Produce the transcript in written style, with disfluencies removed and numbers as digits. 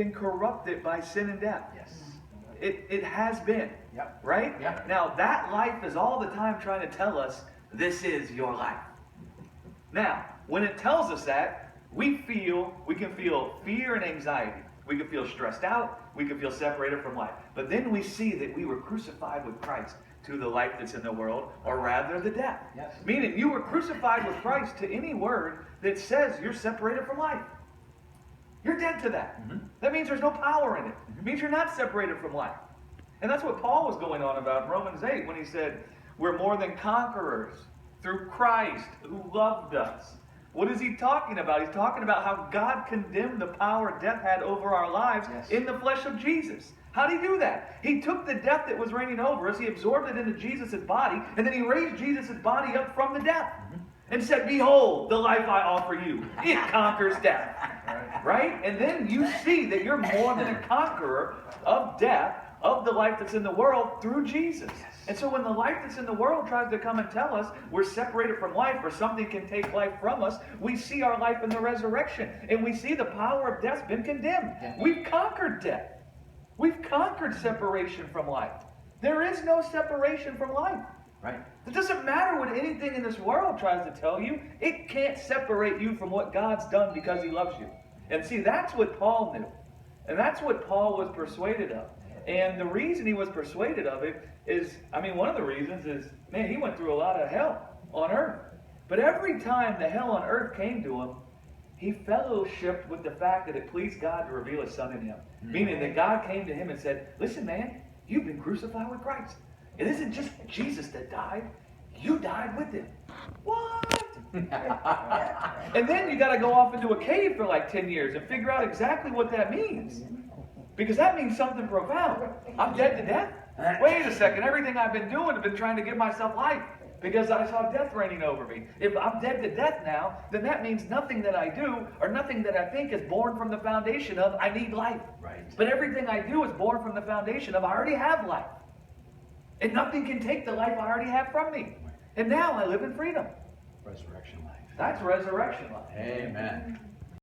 been corrupted by sin and death. Yes. It has been. Yep. Right? Yep. Now, that life is all the time trying to tell us, this is your life. Now, when it tells us that, we can feel fear and anxiety. We can feel stressed out. We can feel separated from life. But then we see that we were crucified with Christ to the life that's in the world, or rather the death. Yes. Meaning you were crucified with Christ to any word that says you're separated from life. You're dead to that. Mm-hmm. That means there's no power in it. It means you're not separated from life. And that's what Paul was going on about in Romans 8 when he said, we're more than conquerors through Christ who loved us. What is he talking about? He's talking about how God condemned the power death had over our lives in the flesh of Jesus. How did he do that? He took the death that was reigning over us, he absorbed it into Jesus' body, and then he raised Jesus' body up from the death. And said, behold, the life I offer you. It conquers death. Right? And then you see that you're more than a conqueror of death, of the life that's in the world, through Jesus. And so when the life that's in the world tries to come and tell us we're separated from life or something can take life from us, we see our life in the resurrection. And we see the power of death's been condemned. We've conquered death. We've conquered separation from life. There is no separation from life. Right. It doesn't matter what anything in this world tries to tell you. It can't separate you from what God's done because he loves you. And see, that's what Paul knew. And that's what Paul was persuaded of. And the reason he was persuaded of it is, one of the reasons is, man, he went through a lot of hell on earth. But every time the hell on earth came to him, he fellowshipped with the fact that it pleased God to reveal his son in him. Meaning that God came to him and said, listen, man, you've been crucified with Christ. It isn't just Jesus that died. You died with him. What? And then you got to go off into a cave for like 10 years and figure out exactly what that means. Because that means something profound. I'm dead to death? Wait a second. Everything I've been doing, I've been trying to give myself life because I saw death reigning over me. If I'm dead to death now, then that means nothing that I do or nothing that I think is born from the foundation of I need life. Right. But everything I do is born from the foundation of I already have life. And nothing can take the life I already have from me. And now I live in freedom. Resurrection life. That's resurrection life. Amen.